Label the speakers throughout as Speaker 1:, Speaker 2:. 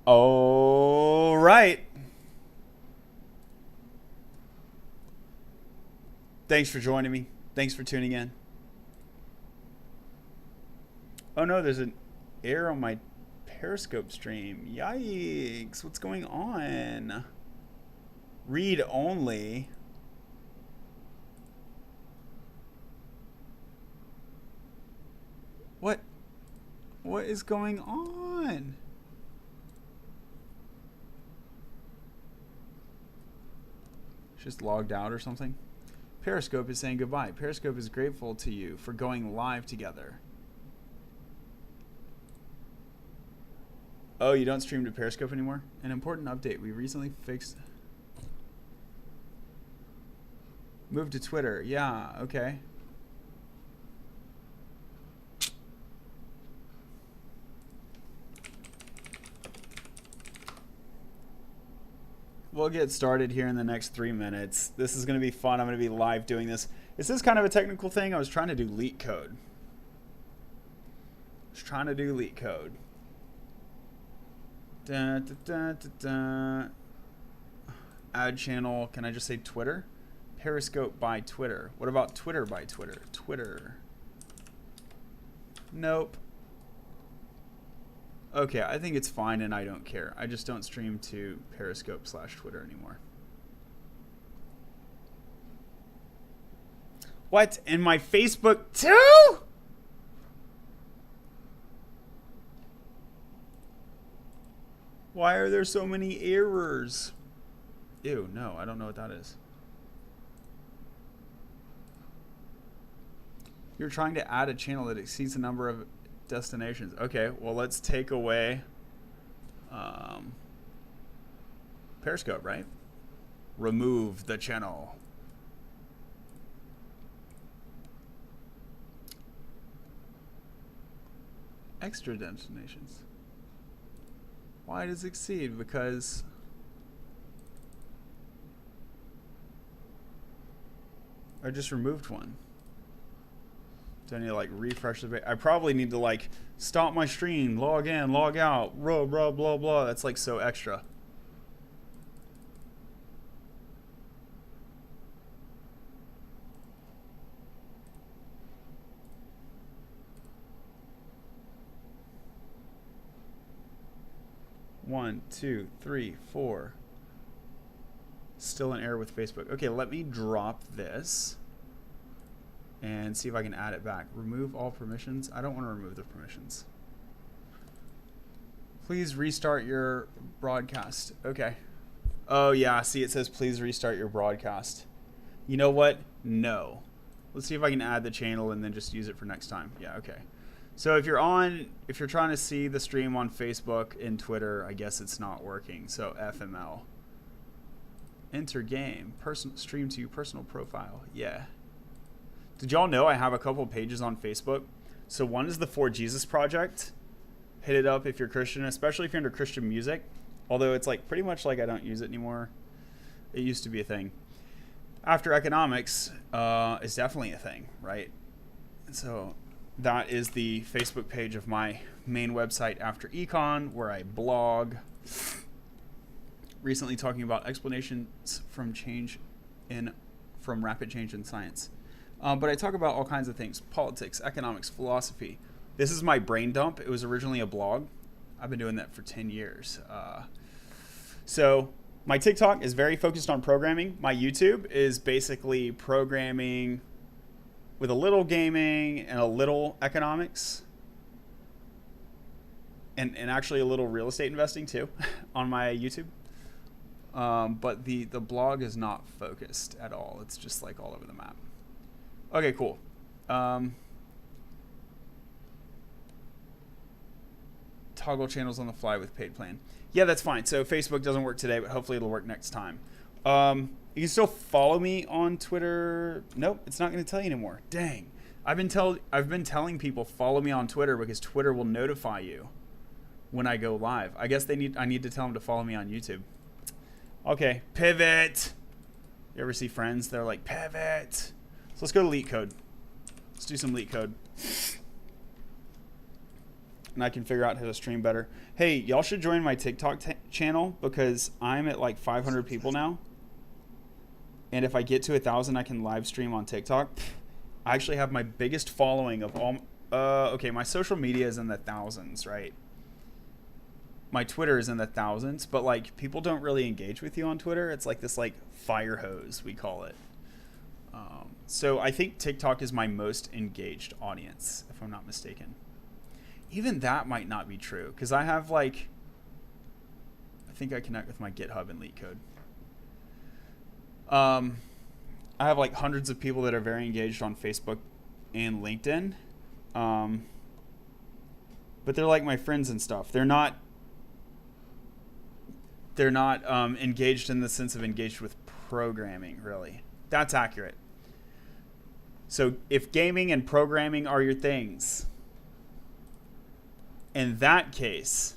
Speaker 1: All right. Thanks for joining me. Thanks for tuning in. Oh no, there's an error on my Periscope stream. Yikes. What's going on? Read only. What? What is going on? Just logged out or something? Periscope is saying goodbye. Periscope is grateful to you for going live together. Oh, you don't stream to Periscope anymore? An important update. We recently fixed... Move to Twitter. Yeah, okay. We'll get started here in the next 3 minutes. This is going to be fun. I'm going to be live doing this. Is this kind of a technical thing? I was trying to do Leetcode. Da, da, da, da, da. Add channel. Can I just say Twitter? Periscope by Twitter. What about Twitter by Twitter? Twitter. Nope. Okay, I think it's fine and I don't care. I just don't stream to Periscope/Twitter anymore. What? And my Facebook too? Why are there so many errors? Ew, no, I don't know what that is. You're trying to add a channel that exceeds the number of destinations. Okay, well, let's take away Periscope, right? Remove the channel. Extra destinations. Why does it exceed? Because I just removed one. Do I need to like refresh the page? I probably need to like stop my stream, log in, log out, blah, blah, blah, blah. That's like so extra. One, two, three, four. Still an error with Facebook. Okay, let me drop this and see if I can add it back. Remove all permissions. I don't want to remove the permissions. Please restart your broadcast. Okay. Oh yeah, see it says please restart your broadcast. You know what? No. Let's see if I can add the channel and then just use it for next time. Yeah, okay. So if you're trying to see the stream on Facebook and Twitter, I guess it's not working. So FML. Enter game. Stream to personal profile. Yeah. Did y'all know I have a couple pages on Facebook? So one is the For Jesus Project. Hit it up if you're Christian, especially if you're into Christian music. Although it's like pretty much like I don't use it anymore. It used to be a thing. After Economics is definitely a thing, right? So that is the Facebook page of my main website After Econ, where I blog. Recently talking about explanations from rapid change in science. But I talk about all kinds of things: politics, economics, philosophy. This is my brain dump. It was originally a blog. I've been doing that for 10 years. So my TikTok is very focused on programming. My YouTube is basically programming with a little gaming and a little economics. And actually a little real estate investing too on my YouTube. But the blog is not focused at all. It's just like all over the map. Okay, cool. Toggle channels on the fly with paid plan. Yeah, that's fine. So Facebook doesn't work today, but hopefully it'll work next time. You can still follow me on Twitter. Nope, it's not going to tell you anymore. Dang. I've been telling people follow me on Twitter because Twitter will notify you when I go live. I guess I need to tell them to follow me on YouTube. Okay, pivot. You ever see Friends? They're like, pivot. So let's go to Leetcode. Let's do some Leetcode. and I can figure out how to stream better. Hey, y'all should join my TikTok channel because I'm at like 500 people now. And if I get to 1,000, I can live stream on TikTok. I actually have my biggest following of all. Okay, my social media is in the thousands, right? My Twitter is in the thousands, but like people don't really engage with you on Twitter. It's like this like fire hose, we call it. So I think TikTok is my most engaged audience, if I'm not mistaken. Even that might not be true because I have like, I think I connect with my GitHub and Leetcode. I have like hundreds of people that are very engaged on Facebook and LinkedIn. But they're like my friends and stuff. They're not engaged in the sense of engaged with programming, really. That's accurate. So if gaming and programming are your things, in that case,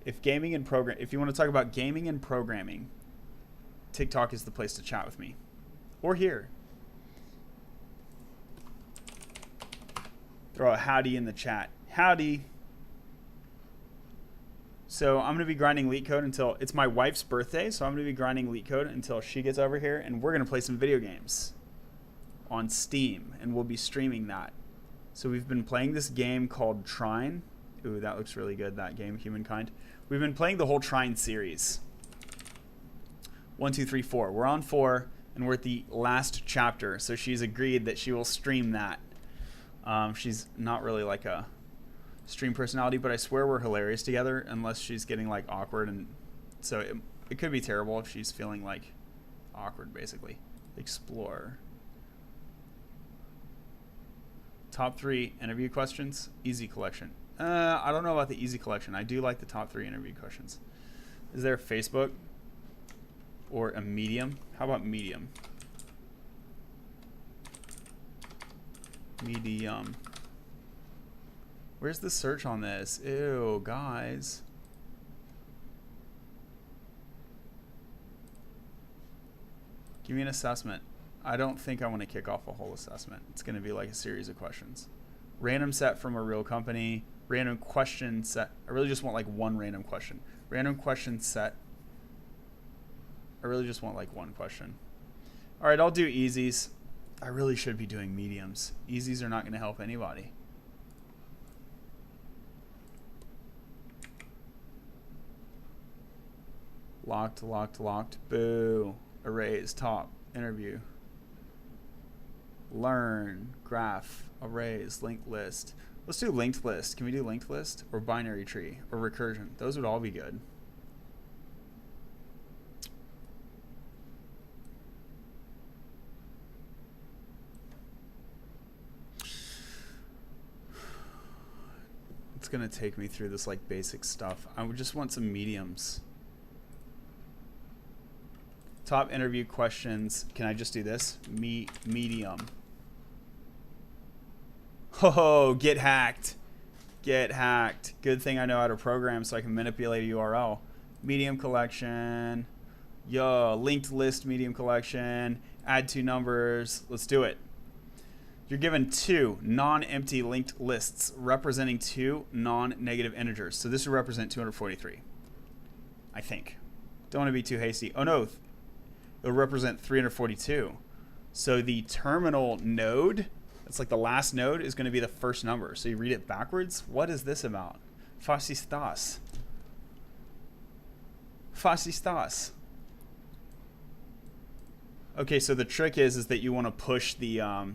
Speaker 1: if you want to talk about gaming and programming, TikTok is the place to chat with me. Or here. Throw a howdy in the chat. Howdy. So I'm going to be grinding Leetcode until it's my wife's birthday. So I'm going to be grinding Leetcode until she gets over here. And we're going to play some video games on Steam. And we'll be streaming that. So we've been playing this game called Trine. Ooh, that looks really good, that game, Humankind. We've been playing the whole Trine series. 1, 2, 3, 4. We're on 4, and we're at the last chapter. So she's agreed that she will stream that. She's not really like a stream personality, but I swear we're hilarious together unless she's getting like awkward. And so it could be terrible if she's feeling like awkward, basically. Explore. Top 3 interview questions. Easy collection. I don't know about the easy collection. I do like the top 3 interview questions. Is there a Facebook or a Medium? How about Medium? Medium. Where's the search on this? Ew, guys. Give me an assessment. I don't think I want to kick off a whole assessment. It's going to be like a series of questions. Random set from a real company. Random question set. I really just want like one random question. Random question set. I really just want like one question. All right, I'll do easies. I really should be doing mediums. Easies are not going to help anybody. Locked, locked, locked. Boo. Arrays, top, interview. Learn, graph, arrays, linked list. Let's do linked list. Can we do linked list or binary tree or recursion? Those would all be good. It's gonna take me through this like basic stuff. I would just want some mediums. Top interview questions. Can I just do this? Medium. Oh, get hacked. Get hacked. Good thing I know how to program so I can manipulate a URL. Medium collection. Yo, linked list medium collection. Add 2 numbers. Let's do it. You're given 2 non-empty linked lists representing 2 non-negative integers. So this would represent 243. I think. Don't want to be too hasty. Oh no. It'll represent 342. So the terminal node, that's like the last node, is going to be the first number. So you read it backwards. What is this about? Fascistas. Fascistas. Okay, so the trick is that you want to push the,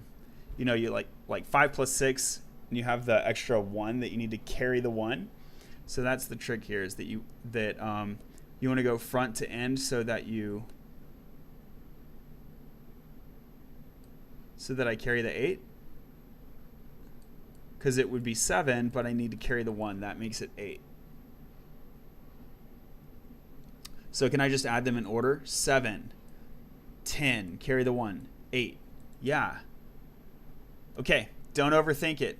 Speaker 1: you know, you like 5 plus 6, and you have the extra 1 that you need to carry the 1. So that's the trick here, is that you want to go front to end so that I carry the 8. Because it would be 7, but I need to carry the 1. That makes it 8. So can I just add them in order? 7, 10, carry the 1, 8. Yeah. Okay, don't overthink it.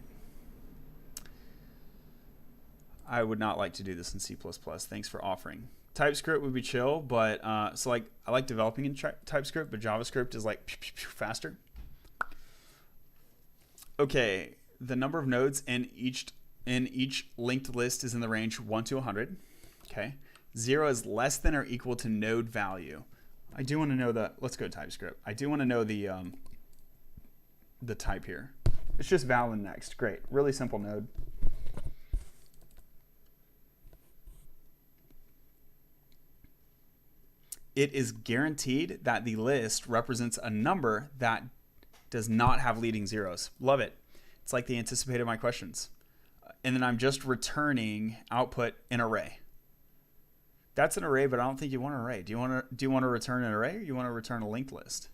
Speaker 1: I would not like to do this in C++. Thanks for offering. TypeScript would be chill, but so like I like developing in TypeScript, but JavaScript is like faster. Okay, the number of nodes in each and each linked list is in the range 1 to 100. Okay. 0 is less than or equal to node value. I do want to know the, let's go to TypeScript. I do want to know the type here. It's just val and next. Great. Really simple node. It is guaranteed that the list represents a number that does not have leading zeros. Love it. It's like they anticipated my questions. And then I'm just returning output an array. That's an array, but I don't think you want an array. Do you want to return an array, or you want to return a linked list?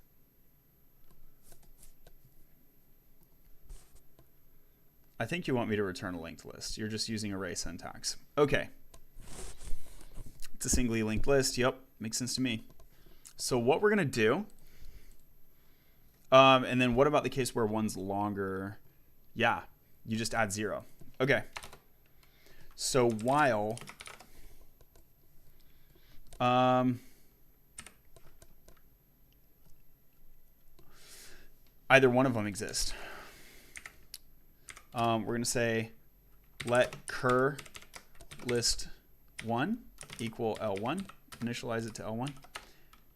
Speaker 1: I think you want me to return a linked list. You're just using array syntax. Okay. It's a singly linked list. Yep, makes sense to me. So what we're going to do, and then what about the case where one's longer? Yeah, you just add 0. Okay. So while either one of them exist, we're going to say let cur list 1 equal L1, initialize it to L1. And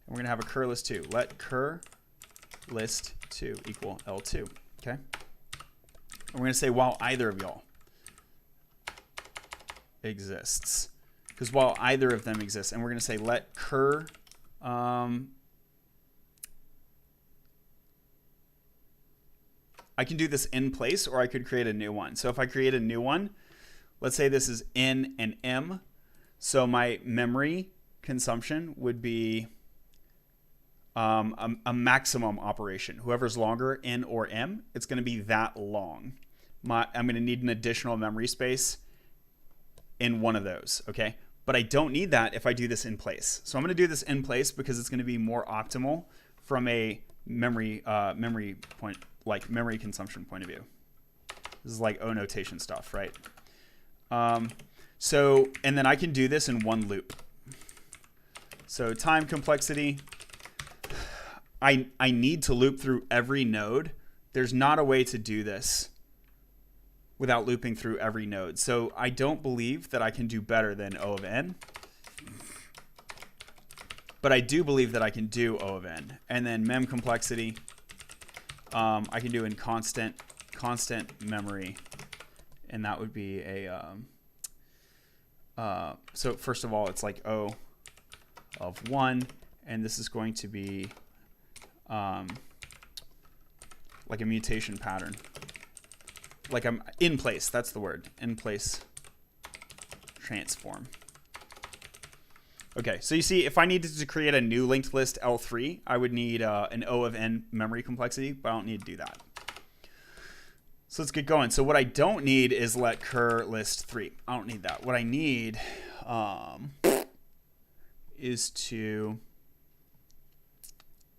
Speaker 1: we're going to have a cur list 2. Let cur list 2 equal L2. Okay. And we're going to say while either of y'all exists. Because while either of them exists, and we're going to say let cur I can do this in place, or I could create a new one. So if I create a new one, let's say this is n and m. So my memory consumption would be a maximum operation. Whoever's longer, n or m, it's going to be that long. I'm going to need an additional memory space in one of those, okay? But I don't need that if I do this in place. So I'm going to do this in place because it's going to be more optimal from a memory point, like memory consumption point of view. This is like O notation stuff, right? So, and then I can do this in one loop. So time complexity, I need to loop through every node. There's not a way to do this without looping through every node. So I don't believe that I can do better than O of n. But I do believe that I can do O of n. And then mem complexity, I can do in constant memory. And that would be a, so first of all, it's like O of 1. And this is going to be like a mutation pattern. Like I'm in place, that's the word, in place transform. Okay, so you see, if I needed to create a new linked list L3, I would need an O of n memory complexity, but I don't need to do that. So let's get going. So what I don't need is let cur list 3. I don't need that. What I need is to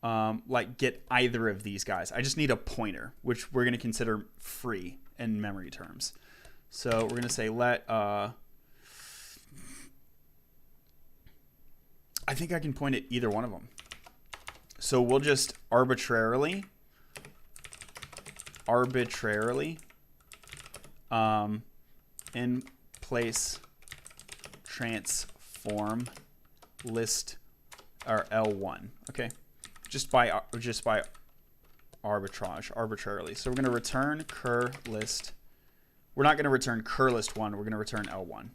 Speaker 1: like get either of these guys. I just need a pointer, which we're going to consider free in memory terms. So we're going to say let, I think I can point at either one of them. So we'll just arbitrarily in place transform list or L1. Okay. Just by arbitrarily. So we're going to return cur list. We're not going to return cur list 1. We're going to return L1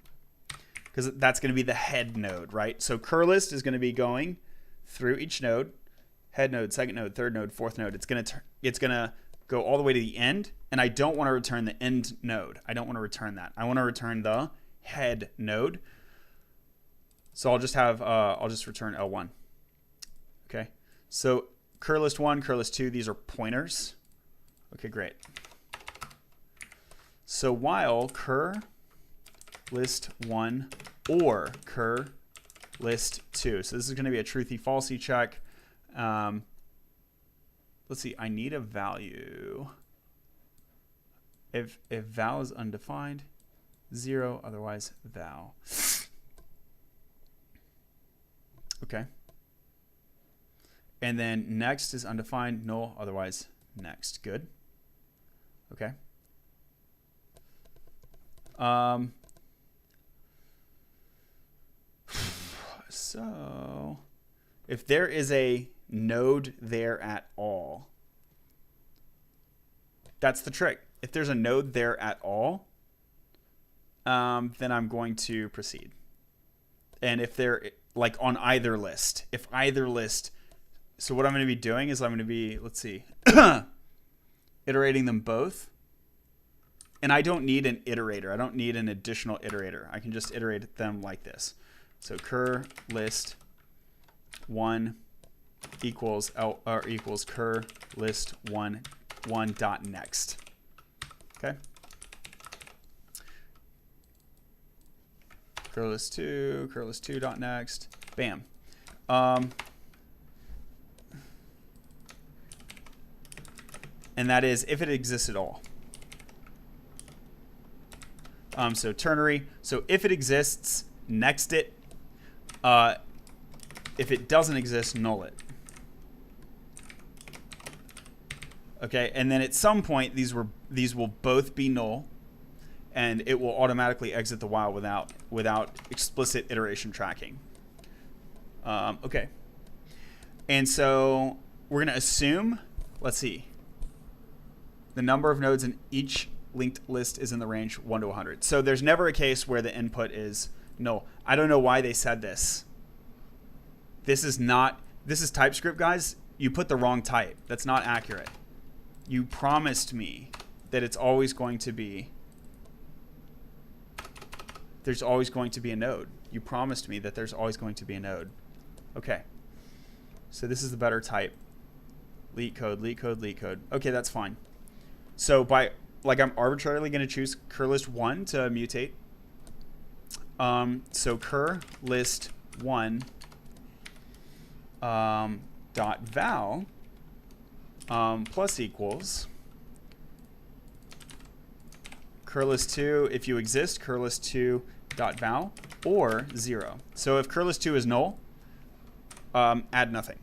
Speaker 1: because that's going to be the head node, right? So cur list is going to be going through each node, head node, second node, third node, fourth node. It's going to go all the way to the end, and I don't want to return the end node. I don't want to return that. I want to return the head node. So I'll just return L1. Okay. So cur list 1, cur list 2, these are pointers. Okay, great. So while cur list 1 or cur list 2. So this is going to be a truthy falsy check. Let's see, I need a value. If val is undefined, 0, otherwise val. Okay. And then next is undefined, null, otherwise next. Good. Okay. So if there is a node there at all, that's the trick. If there's a node there at all, then I'm going to proceed. And if they're like on either list, so what I'm going to be doing is I'm going to be, let's see, iterating them both. And I don't need an iterator. I don't need an additional iterator. I can just iterate them like this. So cur list 1 equals cur list 1 dot next. Okay. Cur list 2 dot next. Bam. And that is if it exists at all. So ternary. So if it exists, next it. If it doesn't exist, null it. Okay, and then at some point these will both be null, and it will automatically exit the while without explicit iteration tracking. Okay, and so we're gonna assume, let's see, the number of nodes in each linked list is in the range 1 to 100. So there's never a case where the input is null. I don't know why they said this. This is TypeScript, guys. You put the wrong type. That's not accurate. You promised me that it's always going to be, there's always going to be a node. You promised me that there's always going to be a node. Okay. So this is the better type. Leetcode. Okay, that's fine. So I'm arbitrarily going to choose cur list 1 to mutate. So cur list 1 dot val plus equals cur list 2 if you exist, cur list 2 dot val, or 0. So if cur list 2 is null, add nothing.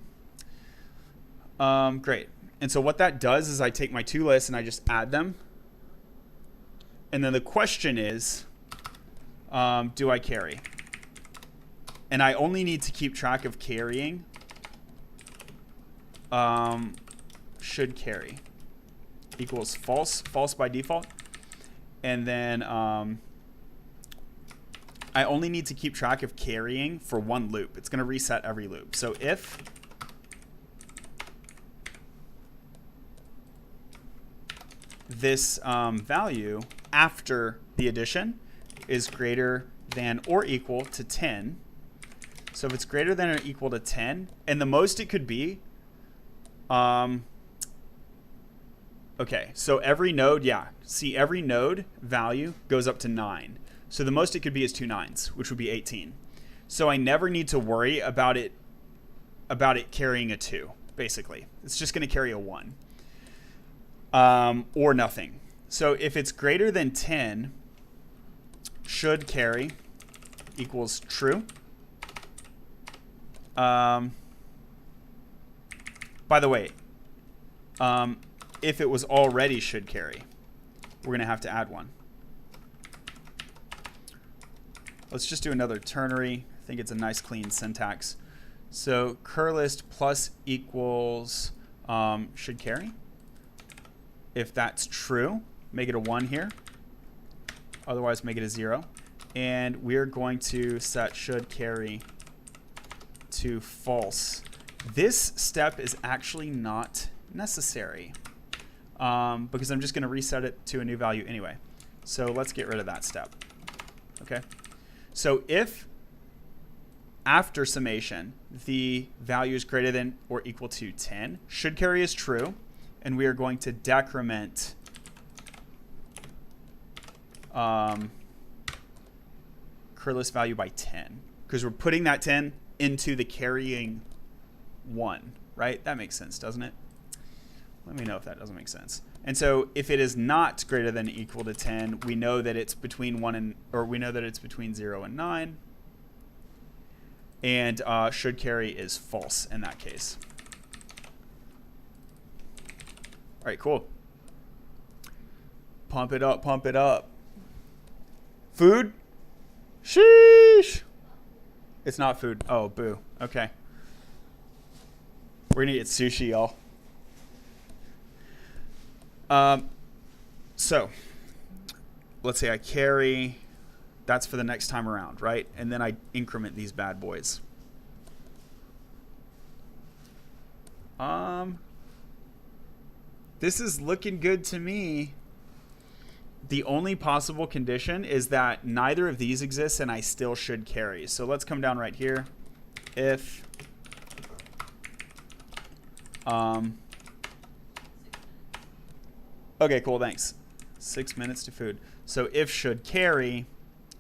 Speaker 1: Great. And so what that does is I take my two lists and I just add them. And then the question is, do I carry? And I only need to keep track of carrying. Should carry equals false by default. And then I only need to keep track of carrying for one loop. It's going to reset every loop. So if this value after the addition is greater than or equal to 10. So if it's greater than or equal to 10, and the most it could be, okay, so every node, every node value goes up to 9. So the most it could be is 2 9s, which would be 18. So I never need to worry about it carrying a 2, basically. It's just going to carry a 1. Or nothing. So if it's greater than 10, should carry equals true. By the way, if it was already should carry, we're going to have to add one. Let's just do another ternary. I think it's a nice clean syntax. So cur list plus equals should carry. If that's true, make it a 1 here. Otherwise, make it a 0. And we're going to set should carry to false. This step is actually not necessary because I'm just going to reset it to a new value anyway. So let's get rid of that step. Okay. So if after summation the value is greater than or equal to 10, should carry is true. And we are going to decrement cur list value by 10 because we're putting that 10 into the carrying 1, right? That makes sense, doesn't it? Let me know if that doesn't make sense. And so if it is not greater than or equal to 10, we know that it's between 0 and 9. And should carry is false in that case. All right, cool. Pump it up, pump it up. Food? Sheesh. It's not food. Oh, boo. Okay. We're gonna get sushi, y'all. So let's say I carry, that's for the next time around, right? And then I increment these bad boys. This is looking good to me. The only possible condition is that neither of these exists and I still should carry. So let's come down right here. If okay, cool, thanks. 6 minutes to food. So if should carry,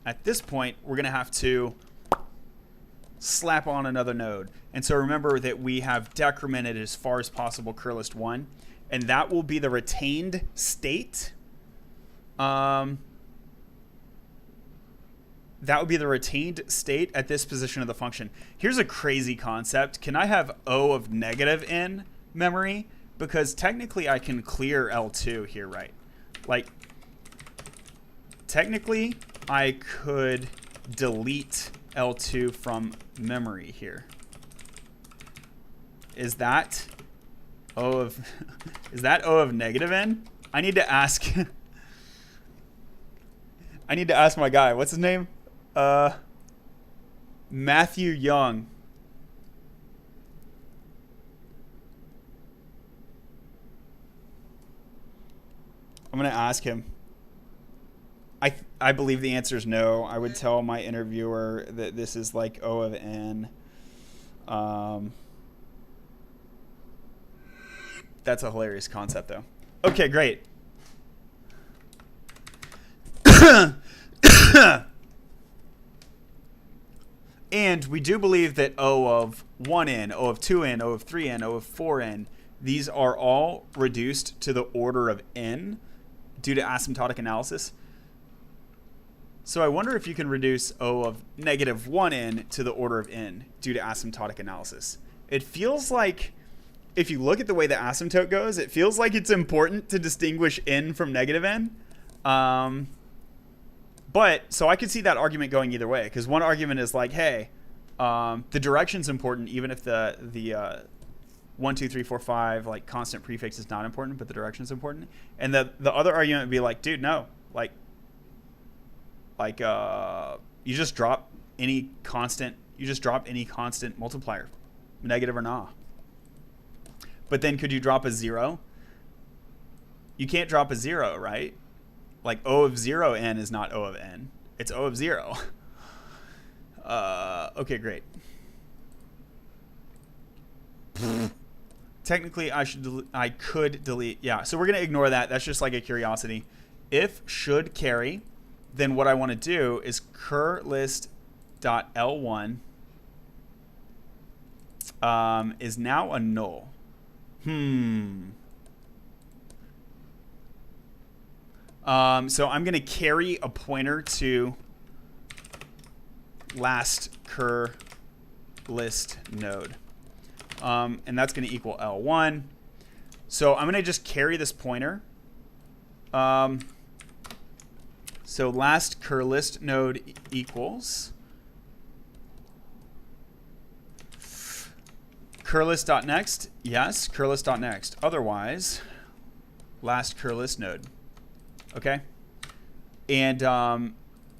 Speaker 1: at this point, we're going to have to slap on another node. And so remember that we have decremented as far as possible curlist1, and that will be the retained state. That would be the retained state at this position of the function. Here's a crazy concept. Can I have O of negative in memory? Because technically I can clear L2 here, right? Like, technically I could delete L2 from memory here. Is that O of is that O of negative n? I need to ask I need to ask my guy. What's his name? Matthew Young. I'm going to ask him. I believe the answer is no. I would tell my interviewer that this is like O of n. That's a hilarious concept, though. Okay, great. And we do believe that O of 1n, O of 2n, O of 3n, O of 4n, these are all reduced to the order of n due to asymptotic analysis. So I wonder if you can reduce O of negative 1n to the order of n due to asymptotic analysis. It feels like, if you look at the way the asymptote goes, it feels like it's important to distinguish n from negative n. But, so I could see that argument going either way, because one argument is like, hey, the direction's important even if the 1, 2, 3, 4, 5 like constant prefix is not important, but the direction's important. And the other argument would be like, dude, no, like you just drop any constant, multiplier, negative or nah. But then could you drop a 0? You can't drop a 0, right? Like O of 0n is not O of n. It's O of 0. Okay, great. Technically, I could delete. Yeah, so we're going to ignore that. That's just like a curiosity. If should carry, then what I want to do is cur list.l1 is now a null. So I'm going to carry a pointer to last cur list node. And that's going to equal L1. So I'm going to just carry this pointer. So last cur list node equals curlist.next. Yes, curlist.next. Otherwise, last cur list node. Okay? And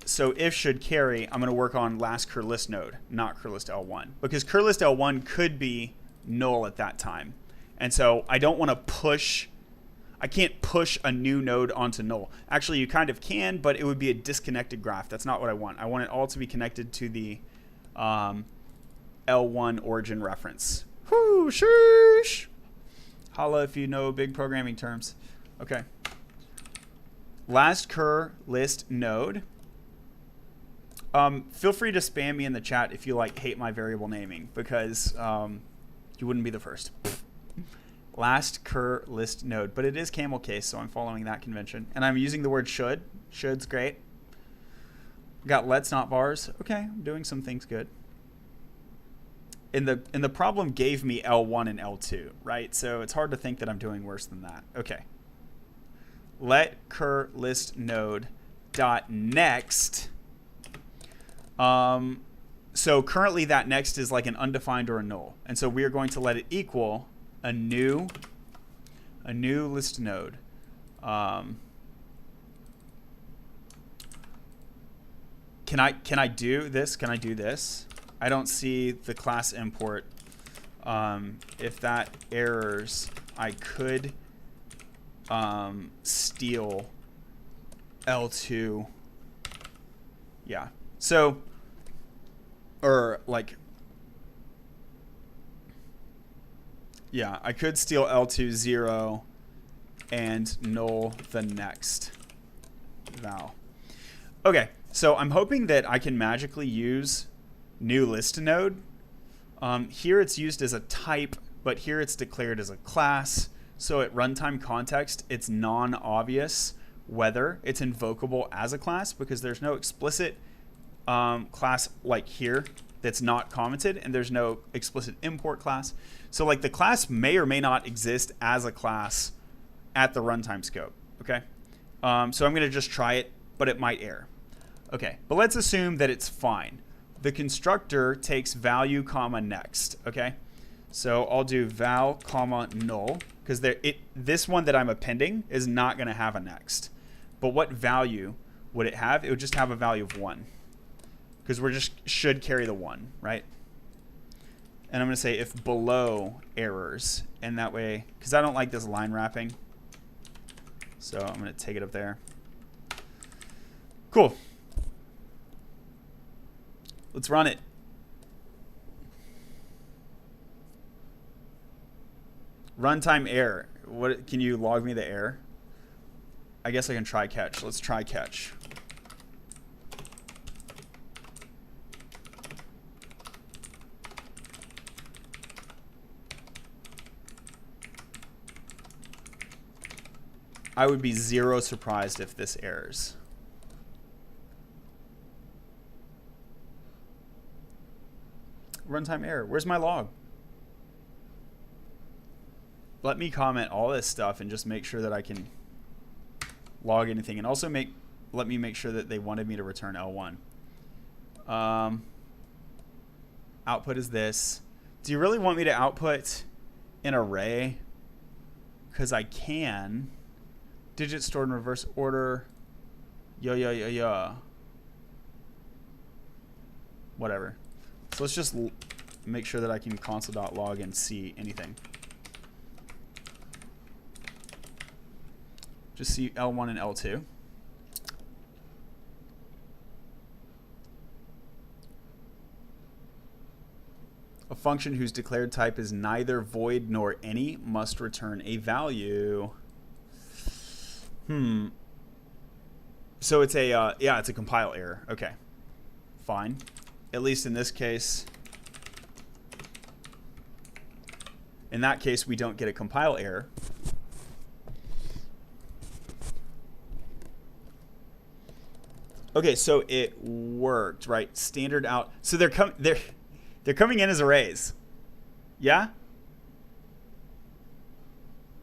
Speaker 1: so if should carry, I'm going to work on last cur list node, not cur list L1. Because cur list L1 could be null at that time. And so I don't want to push, I can't push a new node onto null. Actually, you kind of can, but it would be a disconnected graph. That's not what I want. I want it all to be connected to the L1 origin reference. Whoo, sheesh. Holla if you know big programming terms. Okay. Last cur list node. Feel free to spam me in the chat if you like hate my variable naming, because you wouldn't be the first. Last cur list node, but it is camel case, so I'm following that convention, and I'm using the word should. Should's great. Got let's not bars. Okay, I'm doing some things good. And the problem gave me L1 and L2, right? So it's hard to think that I'm doing worse than that. Okay. Let cur list node dot next. So currently that next is like an undefined or a null. And so we are going to let it equal a new list node. Can I do this? Can I do this? I don't see the class import. If that errors, I could steal L2. Yeah. So, or like, yeah, I could steal L2 0 and null the next val. Okay, so I'm hoping that I can magically use new list node. Here it's used as a type, but here it's declared as a class. So at runtime context, it's non-obvious whether it's invocable as a class because there's no explicit class like here that's not commented, and there's no explicit import class. So like the class may or may not exist as a class at the runtime scope. Okay, so I'm going to just try it, but it might error. Okay, but let's assume that it's fine. The constructor takes value comma next. Okay, so I'll do val comma null because this one that I'm appending is not going to have a next. But what value would it have? It would just have a value of 1 because we're just should carry the 1, right? And I'm going to say if below errors, and that way, because I don't like this line wrapping, so I'm going to take it up there. Cool. Let's run it. Runtime error. What can you log me the error? I guess I can try catch. Let's try catch. I would be 0 surprised if this errors. Runtime error. Where's my log? Let me comment all this stuff and just make sure that I can log anything, and also let me make sure that they wanted me to return L1. Output is this. Do you really want me to output an array? Because I can. Digits stored in reverse order. Yeah. Whatever. So let's just make sure that I can console.log and see anything. Just see L1 and L2. A function whose declared type is neither void nor any must return a value. So it's a yeah, it's a compile error. Okay, fine. At least in this case. In that case, we don't get a compile error. Okay, so it worked, right? Standard out. So they're coming in as arrays. Yeah?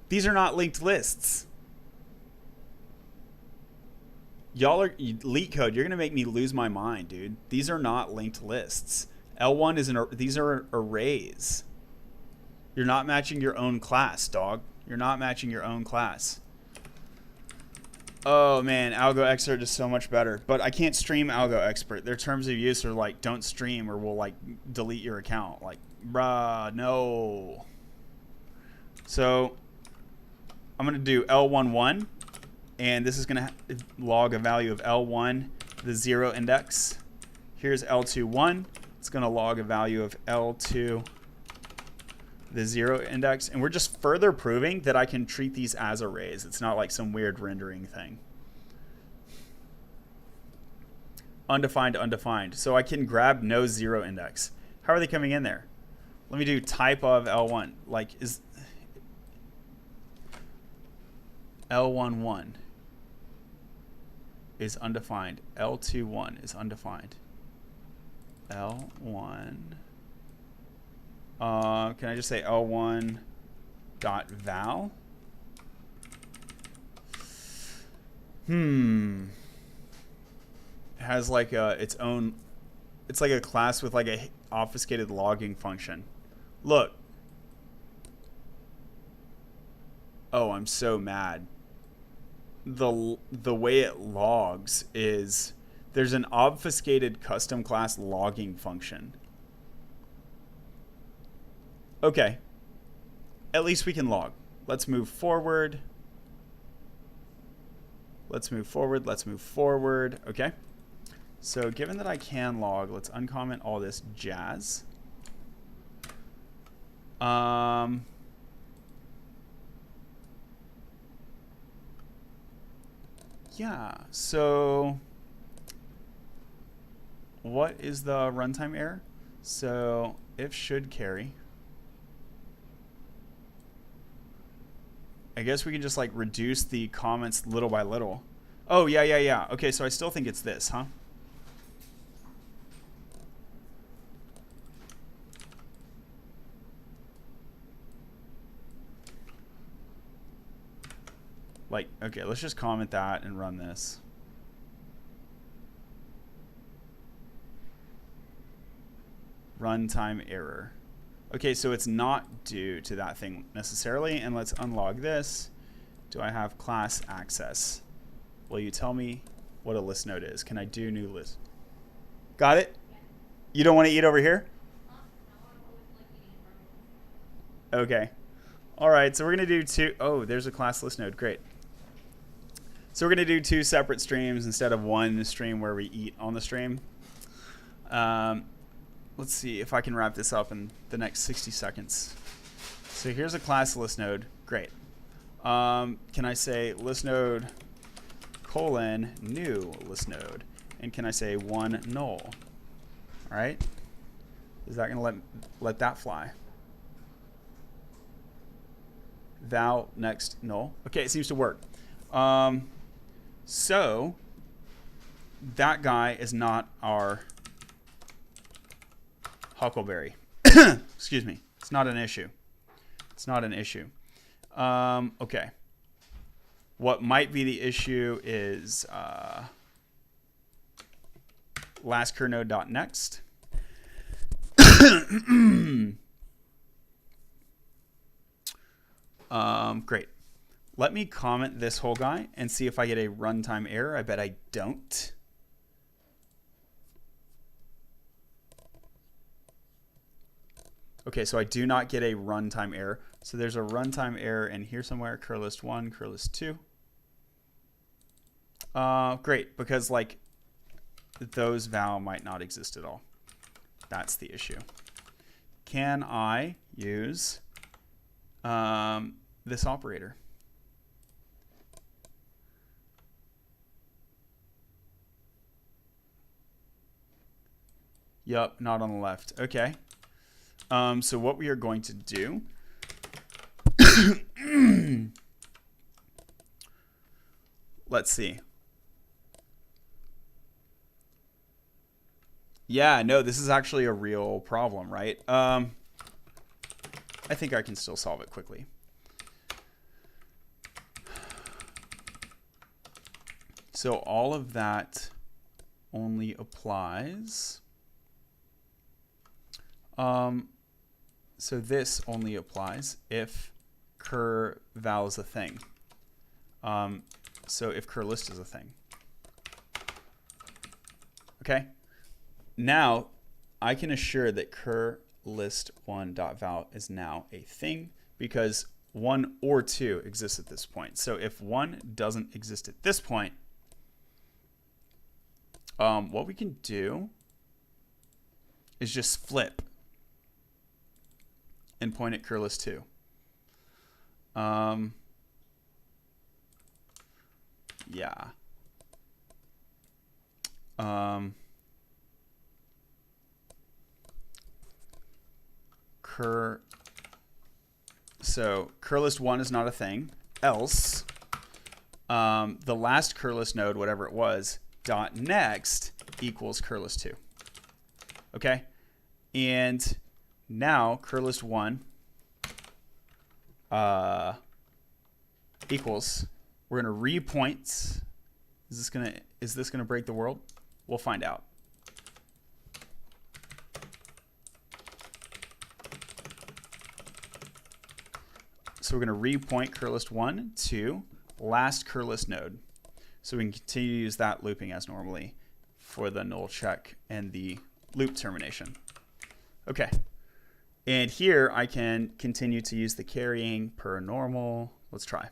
Speaker 1: These are not linked lists. Y'all are Leetcode, you're going to make me lose my mind, dude. These are not linked lists. L1 is these are arrays. You're not matching your own class, dog. You're not matching your own class. Oh man, Algo Expert is so much better, but I can't stream Algo Expert. Their terms of use are like, don't stream or we'll like delete your account. Like, bruh, no. So I'm gonna do L11, and this is gonna log a value of L1, the 0 index. Here's L21. It's gonna log a value of L2, the 0 index, and we're just further proving that I can treat these as arrays. It's not like some weird rendering thing. Undefined, undefined. So I can grab no 0 index. How are they coming in there? Let me do type of L1. Like, is L11 is undefined. L21 is undefined. L1. Can I just say L1 dot val? has like its own. It's like a class with like a obfuscated logging function. Look. Oh, I'm so mad. The way it logs is there's an obfuscated custom class logging function. Okay. At least we can log. Let's move forward. Let's move forward. Let's move forward. Okay. So given that I can log, let's uncomment all this jazz. Yeah, so what is the runtime error? So if should carry. I guess we can just like reduce the comments little by little. Oh, yeah. Okay, so I still think it's this, huh? Like, okay, let's just comment that and run this. Runtime error. Okay, so it's not due to that thing necessarily. And let's unlog this. Do I have class access? Will you tell me what a list node is? Can I do new list? Got it? You don't want to eat over here? Okay. All right, so we're going to do two. Oh, there's a class list node. Great. So we're going to do two separate streams instead of one stream where we eat on the stream. Let's see if I can wrap this up in the next 60 seconds. So here's a class list node. Great. Can I say list node colon new list node? And can I say one null? All right. Is that going to let that fly? Val next null. Okay, it seems to work. So that guy is not our Huckleberry. Excuse me. It's not an issue. It's not an issue. Okay. What might be the issue is lastCurNode.next. Great. Let me comment this whole guy and see if I get a runtime error. I bet I don't. Okay, so I do not get a runtime error. So there's a runtime error in here somewhere, curlist1, curlist2. Great, because like those val might not exist at all. That's the issue. Can I use this operator? Yup, not on the left. Okay. So what we are going to do let's see. Yeah, no, this is actually a real problem, right? I think I can still solve it quickly. So all of that only applies. So this only applies if cur val is a thing. So if cur list is a thing. Okay. Now I can assure that cur list1.val is now a thing because 1 or 2 exists at this point. So if 1 doesn't exist at this point, what we can do is just flip and point at curlist2. Yeah. So curlist1 is not a thing. Else, the last curlist node, whatever it was, dot next equals curlist2. Okay, and now curlist1 equals. We're gonna repoint. Is this gonna break the world? We'll find out. So we're going to repoint curlist1 to last curlist node. So we can continue to use that looping as normally for the null check and the loop termination. Okay. And here I can continue to use the carrying per normal. Let's try.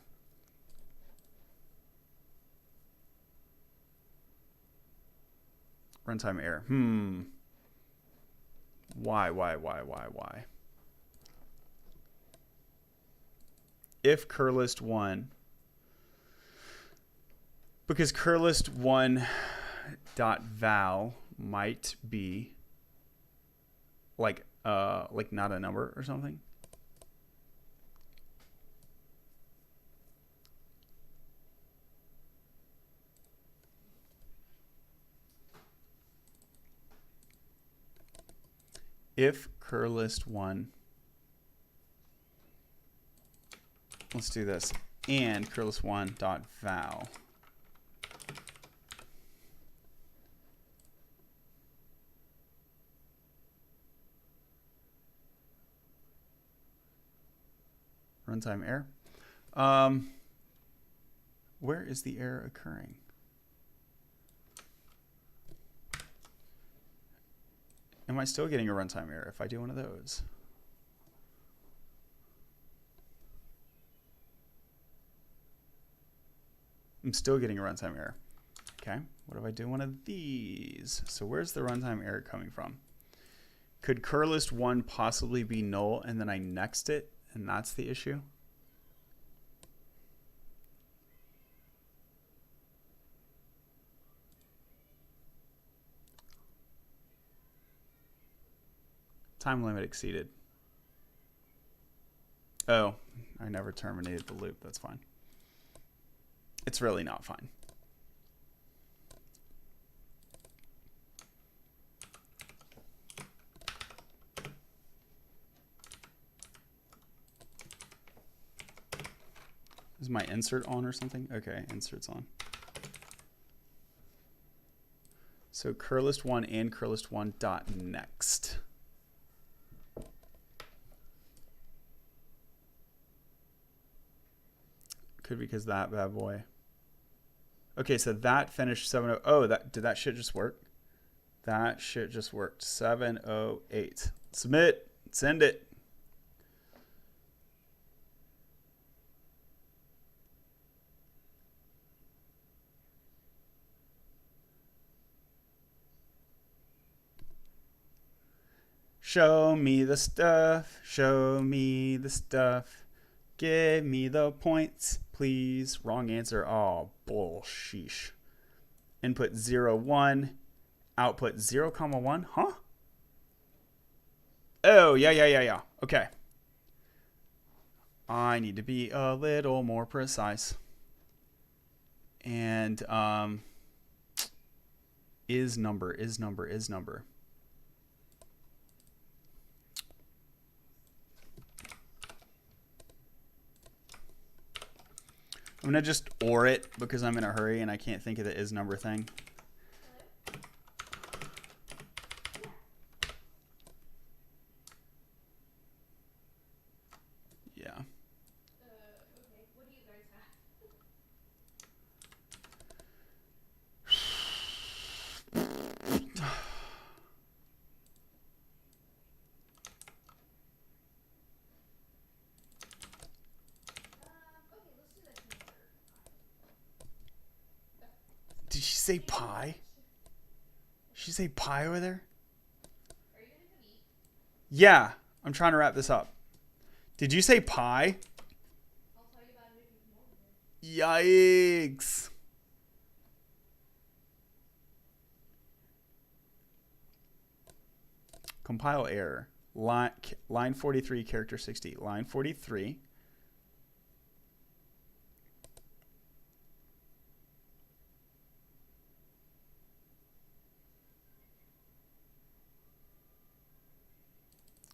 Speaker 1: Runtime error. Why? If curlist1, because curlist1 dot val might be like not a number or something. If curlist1, let's do this, and curlist1 dot val runtime error. Where is the error occurring? Am I still getting a runtime error if I do one of those? I'm still getting a runtime error. Okay, what if I do one of these? So where's the runtime error coming from? Could curlist1 possibly be null and then I next it and that's the issue? Time limit exceeded. Oh, I never terminated the loop. That's fine. It's really not fine. Is my insert on or something? Okay, insert's on. So curlist1 and curlist1 dot next. Could be because that bad boy. Okay, so that finished 7:00. Oh, did that shit just work? That shit just worked. 7:08. Submit. Send it. Show me the stuff. Show me the stuff. Give me the points, please. Wrong answer. Oh, bullsheesh. Input 0, 1. Output 0, 1. Huh? Oh, yeah. Okay. I need to be a little more precise. And is number. I'm going to just OR it because I'm in a hurry and I can't think of the is number thing. Yeah.
Speaker 2: Okay. What do you guys have?
Speaker 1: Did she say pie? Did she say pie over there?
Speaker 2: Are you gonna come eat?
Speaker 1: Yeah, I'm trying to wrap this up. Did you say pie?
Speaker 2: I'll tell you about it if you come over here.
Speaker 1: Yikes. Compile error. Line 43, character 60. Line 43.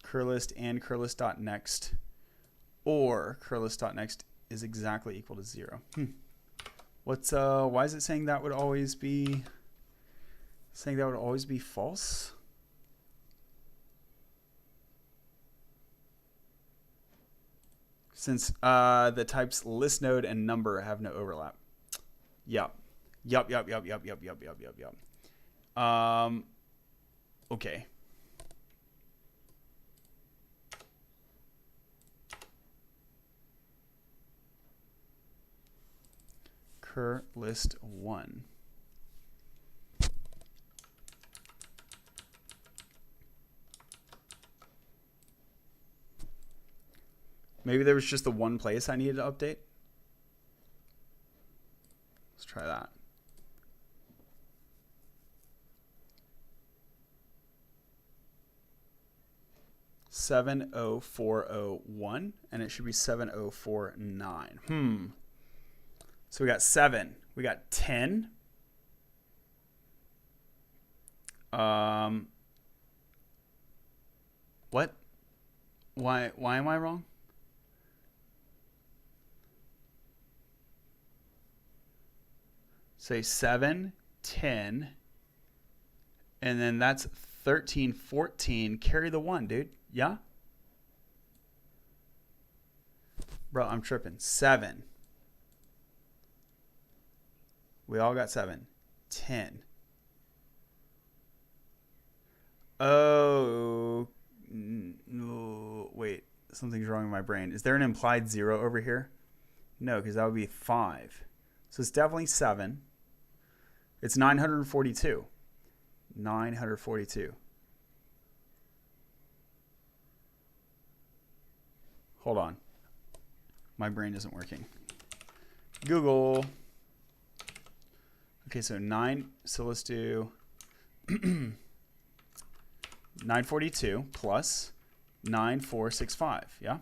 Speaker 1: Curlist and curlist.next, or curlist.next is exactly equal to 0. Why is it saying that would always be Saying that would always be false. Since the types list node and number have no overlap. Yup. Yup. Okay. Cur list 1. Maybe there was just the one place I needed to update. Let's try that. (70401) and it should be 7049. So we got 7. We got 10. What? Why am I wrong? Say 7, 10, and then that's 13, 14. Carry the 1, dude. Yeah? Bro, I'm tripping. 7. We all got 7. 10. Oh, no, wait. Something's wrong with my brain. Is there an implied 0 over here? No, because that would be 5. So it's definitely 7. It's 942. 942. Hold on. My brain isn't working. Google. Okay, so 9. So let's do 942 plus 9465. Yeah?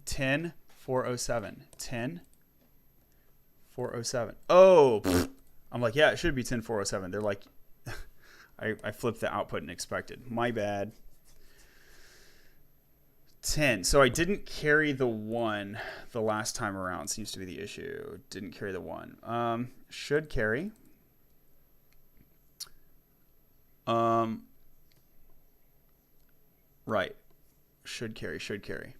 Speaker 1: 10 407. 10 407. Oh, pfft. I'm like, yeah, it should be 10 407. They're like, I flipped the output and expected. My bad. 10. So I didn't carry the 1 the last time around. Seems to be the issue. Didn't carry the 1. Should carry. Right. Should carry. Should carry.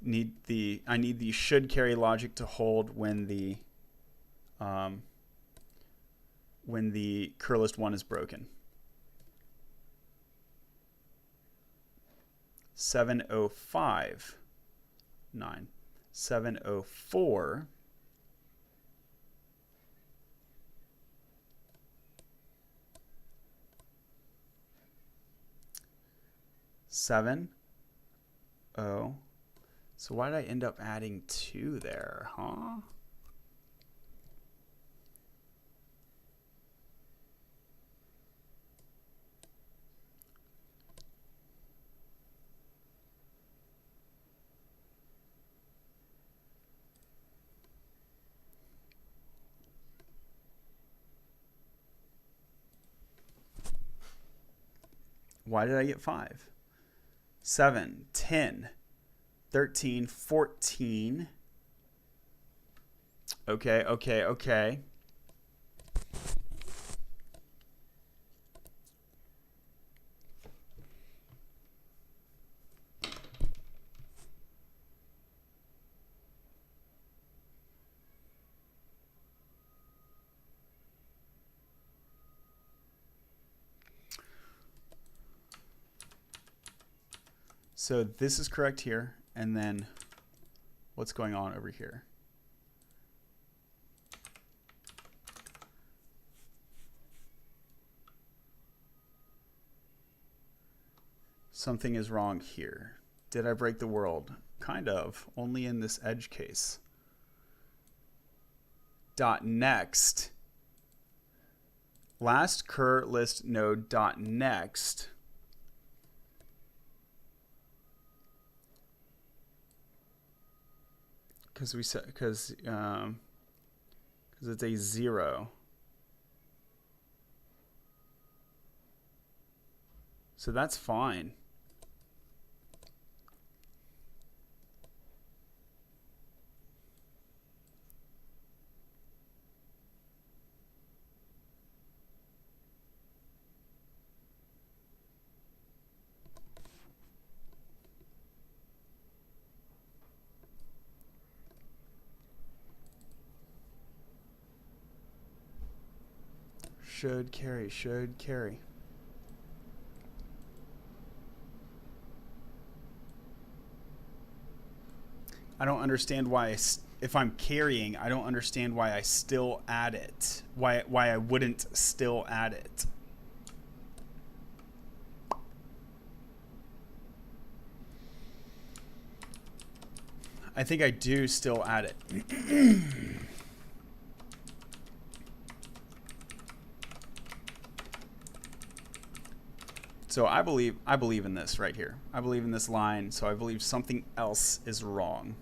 Speaker 1: I need the should carry logic to hold when the cur list 1 is broken. 705 9 704 7 0. So why did I end up adding 2 there, huh? Why did I get 5? 7, 10, 13, 14. Okay. So this is correct here, and then what's going on over here? Something is wrong here. Did I break the world? Kind of, only in this edge case. Dot next. Last cur list node dot next. Because because it's a 0. So that's fine. Should carry, should carry. I don't understand why, if I'm carrying, I don't understand why I still add it. Why I wouldn't still add it. I think I do still add it. So I believe in this right here. I believe in this line, so I believe something else is wrong.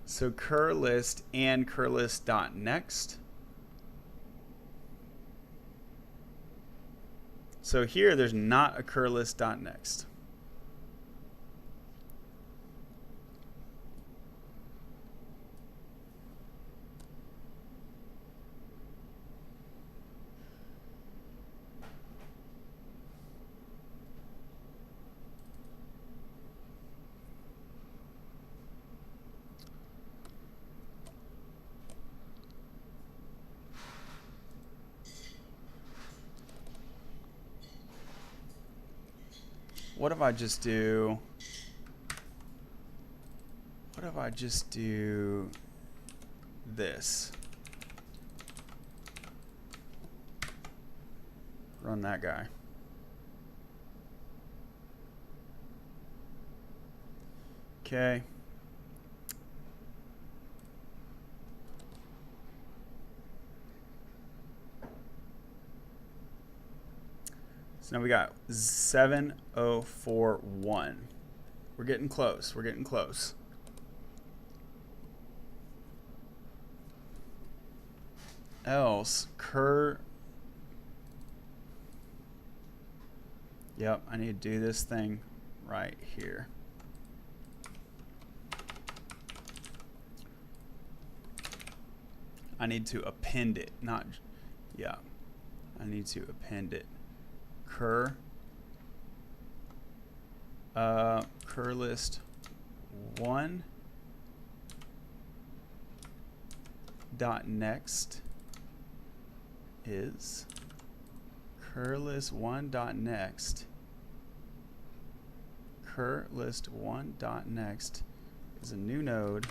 Speaker 1: So cur list and cur list dot next. So here there's not a cur list dot next. What if I just do this? Run that guy. Okay. So now we got 7041. We're getting close. We're getting close. Else cur. Yep, I need to do this thing right here. I need to append it, not, yeah. I need to append it. Cur list 1 dot next is cur list 1 dot next. Cur list 1 dot next is a new node.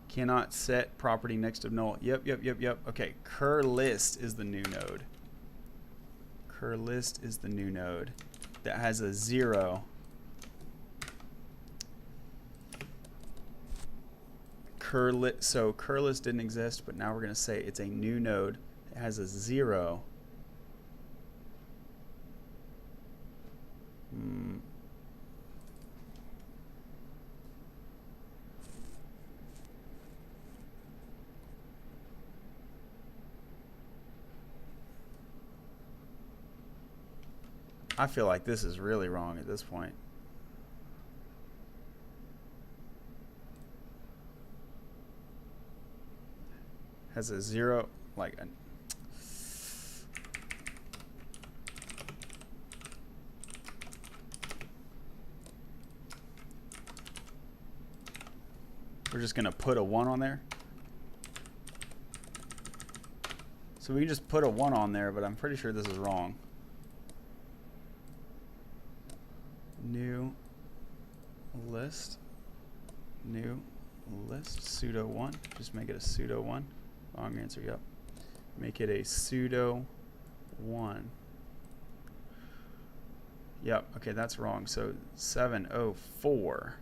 Speaker 1: Cannot set property next of null. Yep. Okay, cur list is the new node. Cur list is the new node that has a 0. So cur list didn't exist, but now we're going to say it's a new node that has a 0. I feel like this is really wrong at this point. Has a 0, like a, we're just going to put a 1 on there. So we can just put a 1 on there, but I'm pretty sure this is wrong. new list, sudo 1. Just make it a sudo 1. Wrong answer, yep. Make it a sudo 1. Yep, okay, that's wrong. So 704.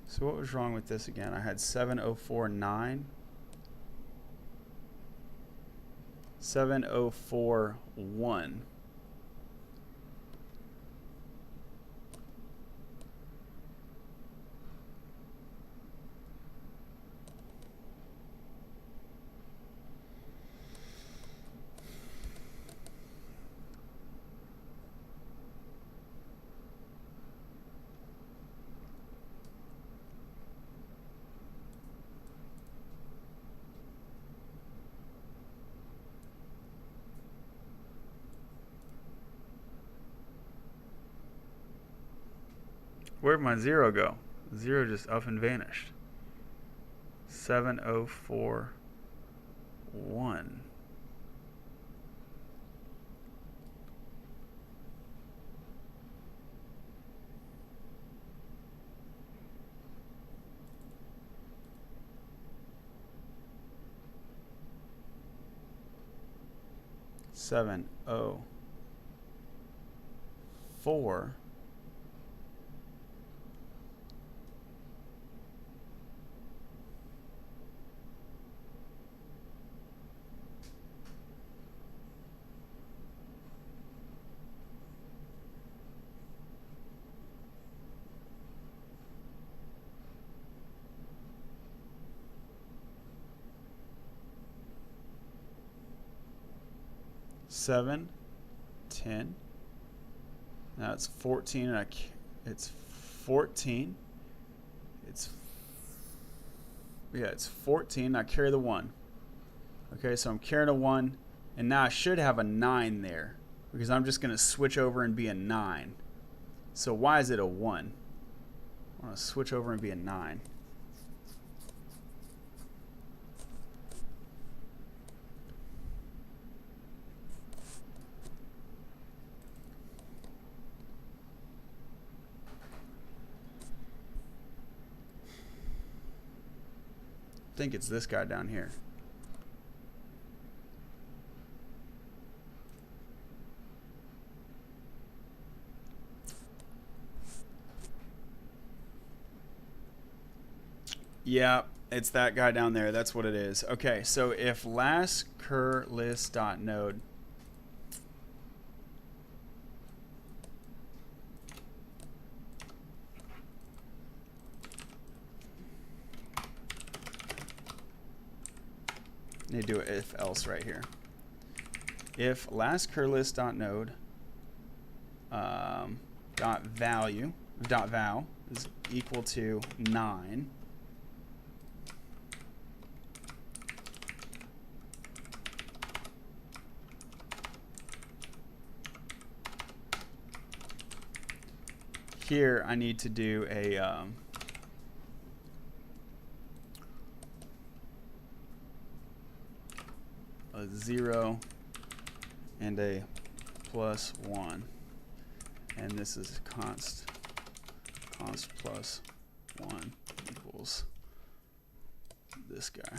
Speaker 1: So what was wrong with this again? I had 7049. 7041. Where'd my 0 go? 0 just up and vanished. 7041. Seven oh four 7, 10. Now it's 14. And it's 14. It's 14. I carry the 1. Okay, so I'm carrying a 1, and now I should have a 9 there because I'm just going to switch over and be a 9. So why is it a 1? I want to switch over and be a 9. I think it's this guy down here. Yeah, it's that guy down there. That's what it is. Okay, so if last cur list.node need to do an if else right here. If last cur list.node val is equal to 9, here I need to do a 0 and a +1, and this is const plus 1 equals this guy.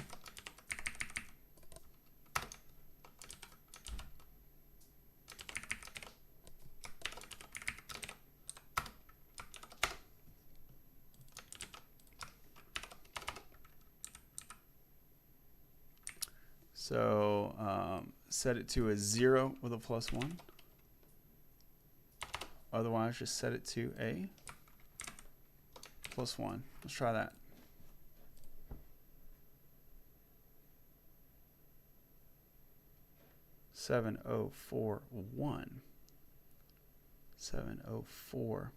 Speaker 1: So set it to a 0 with a +1. Otherwise, just set it to a +1. Let's try that. Seven oh four one. 704.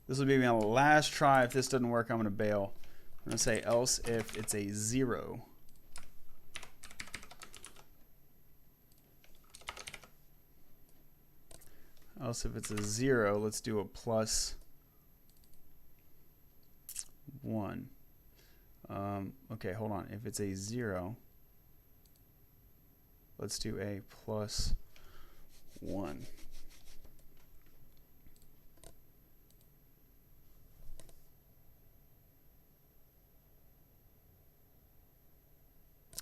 Speaker 1: This will be my last try. If this doesn't work, I'm going to bail. I'm going to say else if it's a 0. Else if it's a 0, let's do a plus 1. Okay, hold on. If it's a 0, let's do a plus 1.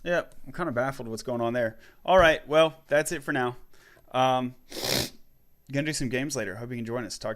Speaker 1: Yep, I'm kind of baffled what's going on there. All right, well, that's it for now. Gonna do some games later. Hope you can join us. Talk to you.